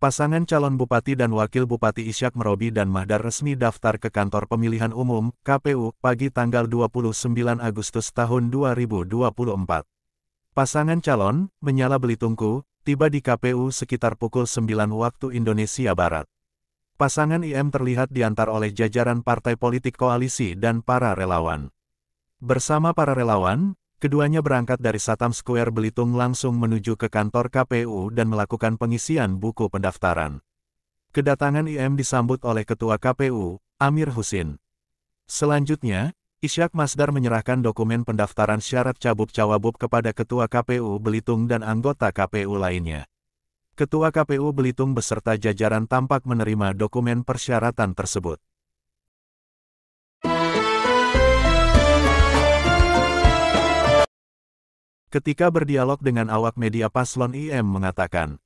Pasangan calon Bupati dan Wakil Bupati Ishak Merobi dan Mahdar resmi daftar ke Kantor Pemilihan Umum, KPU, pagi tanggal 29 Agustus tahun 2024. Pasangan calon, Menyala Belitungku, tiba di KPU sekitar pukul 9 waktu Indonesia Barat. Pasangan IM terlihat diantar oleh jajaran partai politik koalisi dan para relawan. Bersama para relawan, keduanya berangkat dari Satam Square Belitung langsung menuju ke kantor KPU dan melakukan pengisian buku pendaftaran. Kedatangan IM disambut oleh Ketua KPU, Amir Husin. Selanjutnya, Ishak Masdar menyerahkan dokumen pendaftaran syarat cabub-cawabub kepada Ketua KPU Belitung dan anggota KPU lainnya. Ketua KPU Belitung beserta jajaran tampak menerima dokumen persyaratan tersebut. Ketika berdialog dengan awak media paslon IM mengatakan,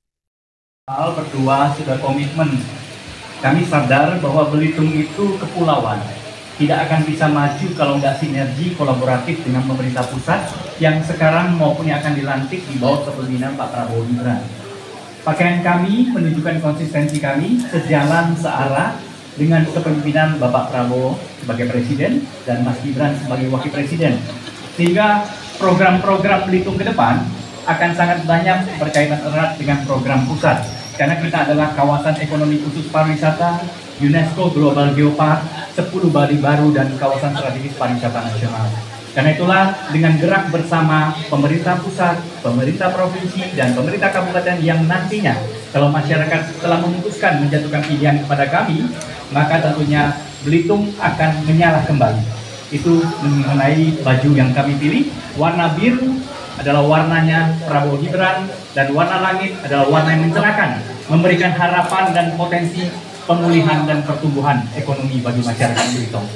Hal berdua sudah komitmen. Kami sadar bahwa Belitung itu kepulauan. Tidak akan bisa maju kalau nggak sinergi kolaboratif dengan pemerintah pusat yang sekarang maupun yang akan dilantik di bawah kepemimpinan Pak Prabowo Gibran. Pakaian kami menunjukkan konsistensi kami sejalan searah dengan kepemimpinan Bapak Prabowo sebagai Presiden dan Mas Gibran sebagai Wakil Presiden. Sehingga program-program Belitung ke depan akan sangat banyak berkaitan erat dengan program pusat. Karena kita adalah kawasan ekonomi khusus pariwisata, UNESCO Global Geopark, 10 Bali baru dan kawasan strategis pariwisata nasional. Karena itulah dengan gerak bersama pemerintah pusat, pemerintah provinsi, dan pemerintah kabupaten yang nantinya kalau masyarakat telah memutuskan menjatuhkan pilihan kepada kami, maka tentunya Belitung akan menyala kembali. Itu mengenai baju yang kami pilih. Warna biru adalah warnanya Prabowo Gibran dan warna langit adalah warna yang mencerahkan, memberikan harapan dan potensi pemulihan dan pertumbuhan ekonomi bagi masyarakat Belitung.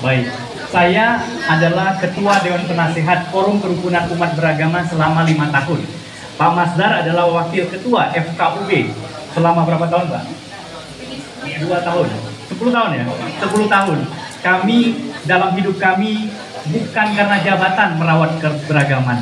Baik, saya adalah Ketua Dewan Penasehat Forum Kerukunan Umat Beragama selama 5 tahun. Pak Masdar adalah Wakil Ketua FKUB selama berapa tahun, Pak? 2 tahun, 10 tahun ya? 10 tahun. Kami dalam hidup kami bukan karena jabatan merawat keberagaman.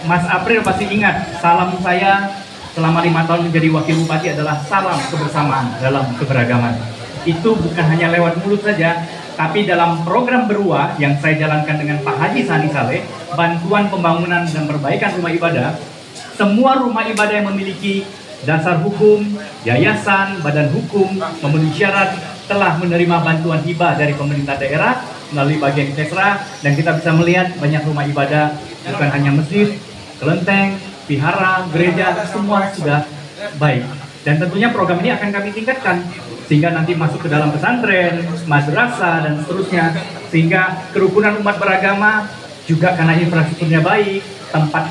Mas April pasti ingat, salam saya selama 5 tahun menjadi Wakil Bupati adalah salam kebersamaan dalam keberagaman. Itu bukan hanya lewat mulut saja, tapi dalam program Berua yang saya jalankan dengan Pak Haji Sani Saleh, bantuan pembangunan dan perbaikan rumah ibadah, semua rumah ibadah yang memiliki dasar hukum, yayasan, badan hukum, memenuhi syarat telah menerima bantuan hibah dari pemerintah daerah melalui bagian Kesra, dan kita bisa melihat banyak rumah ibadah, bukan hanya masjid, kelenteng, vihara, gereja, semua sudah baik. Dan tentunya program ini akan kami tingkatkan sehingga nanti masuk ke dalam pesantren, madrasah, dan seterusnya, sehingga kerukunan umat beragama juga karena infrastrukturnya baik, tempat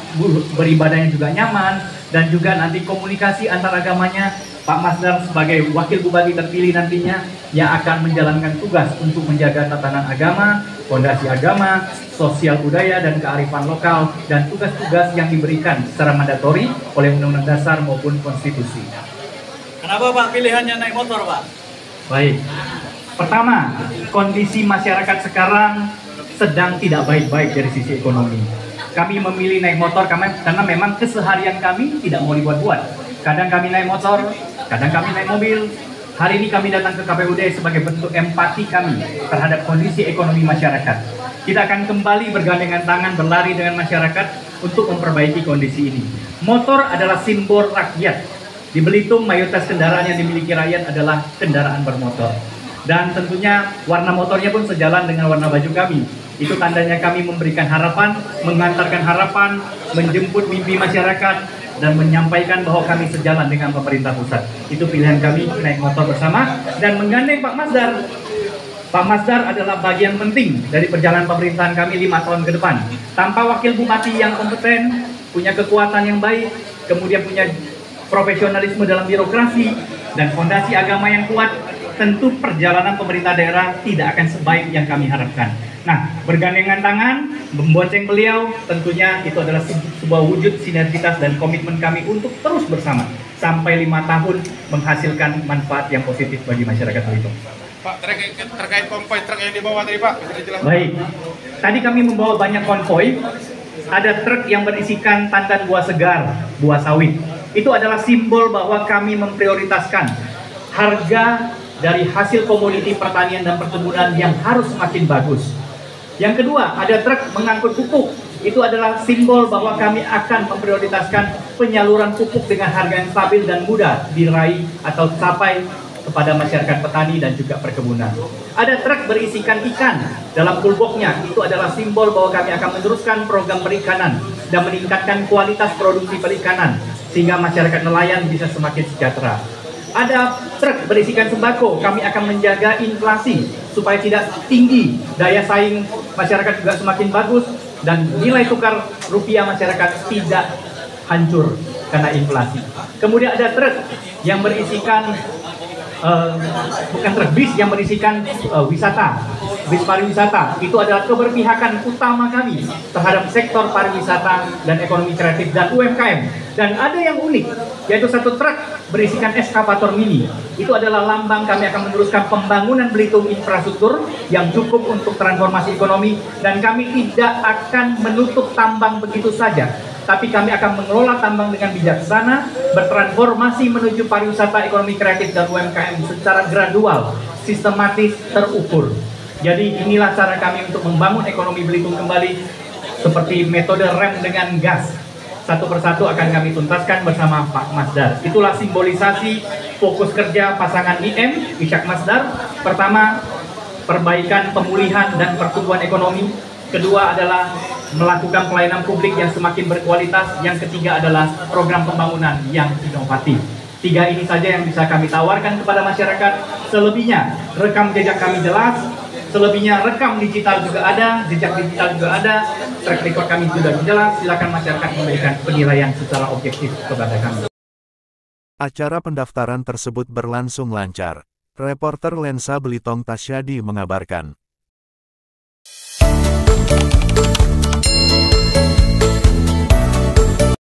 beribadahnya juga nyaman, dan juga nanti komunikasi antar agamanya. Pak Masdar sebagai Wakil Bupati terpilih nantinya yang akan menjalankan tugas untuk menjaga tatanan agama, fondasi agama, sosial budaya dan kearifan lokal, dan tugas-tugas yang diberikan secara mandatori oleh Undang-Undang Dasar maupun Konstitusi. Kenapa Pak pilihannya naik motor, Pak? Baik, pertama, kondisi masyarakat sekarang sedang tidak baik-baik dari sisi ekonomi. Kami memilih naik motor karena memang keseharian kami tidak mau dibuat-buat. Kadang kami naik motor, kadang kami naik mobil. Hari ini kami datang ke KPUD sebagai bentuk empati kami terhadap kondisi ekonomi masyarakat. Kita akan kembali bergandengan tangan berlari dengan masyarakat untuk memperbaiki kondisi ini. Motor adalah simbol rakyat. Di Belitung mayoritas kendaraan yang dimiliki rakyat adalah kendaraan bermotor. Dan tentunya warna motornya pun sejalan dengan warna baju kami. Itu tandanya kami memberikan harapan, mengantarkan harapan, menjemput mimpi masyarakat, dan menyampaikan bahwa kami sejalan dengan pemerintah pusat. Itu pilihan kami naik motor bersama dan menggandeng Pak Masdar. Pak Masdar adalah bagian penting dari perjalanan pemerintahan kami 5 tahun ke depan. Tanpa wakil bupati yang kompeten, punya kekuatan yang baik, kemudian punya profesionalisme dalam birokrasi, dan fondasi agama yang kuat, tentu perjalanan pemerintah daerah tidak akan sebaik yang kami harapkan. Nah, bergandengan tangan, membonceng beliau, tentunya itu adalah sebuah wujud sinergitas dan komitmen kami untuk terus bersama sampai 5 tahun menghasilkan manfaat yang positif bagi masyarakat Belitung. Pak, terkait konvoy truk yang dibawa tadi Pak, bisa dijelaskan? Baik, tadi kami membawa banyak konvoy. Ada truk yang berisikan tandan buah segar, buah sawit. Itu adalah simbol bahwa kami memprioritaskan harga dari hasil komoditi pertanian dan perkebunan yang harus semakin bagus. Yang kedua, ada truk mengangkut pupuk. Itu adalah simbol bahwa kami akan memprioritaskan penyaluran pupuk dengan harga yang stabil dan mudah diraih atau capai kepada masyarakat petani dan juga perkebunan. Ada truk berisikan ikan dalam kulboknya. Itu adalah simbol bahwa kami akan meneruskan program perikanan dan meningkatkan kualitas produksi perikanan sehingga masyarakat nelayan bisa semakin sejahtera. Ada truk berisikan sembako. Kami akan menjaga inflasi supaya tidak tinggi, daya saing masyarakat juga semakin bagus, dan nilai tukar rupiah masyarakat tidak hancur karena inflasi. Kemudian ada truk yang berisikan bukan truk, bis yang berisikan wisata, bis pariwisata. Itu adalah keberpihakan utama kami terhadap sektor pariwisata dan ekonomi kreatif dan UMKM. Dan ada yang unik, yaitu satu truk berisikan eskavator mini. Itu adalah lambang kami akan meneruskan pembangunan Belitung infrastruktur yang cukup untuk transformasi ekonomi, dan kami tidak akan menutup tambang begitu saja, tapi kami akan mengelola tambang dengan bijaksana, bertransformasi menuju pariwisata, ekonomi kreatif, dan UMKM secara gradual, sistematis, terukur. Jadi inilah cara kami untuk membangun ekonomi Belitung kembali, seperti metode rem dengan gas. Satu persatu akan kami tuntaskan bersama Pak Masdar. Itulah simbolisasi fokus kerja pasangan IM, Ishak Masdar. Pertama, perbaikan, pemulihan, dan pertumbuhan ekonomi. Kedua adalah melakukan pelayanan publik yang semakin berkualitas. Yang ketiga adalah program pembangunan yang inovatif. Tiga ini saja yang bisa kami tawarkan kepada masyarakat. Selebihnya, rekam jejak kami jelas. Selebihnya, rekam digital juga ada, jejak digital juga ada, track record kami sudah jelas. Silakan masyarakat memberikan penilaian secara objektif kepada kami. Acara pendaftaran tersebut berlangsung lancar. Reporter Lensa Belitong Tasyadi mengabarkan.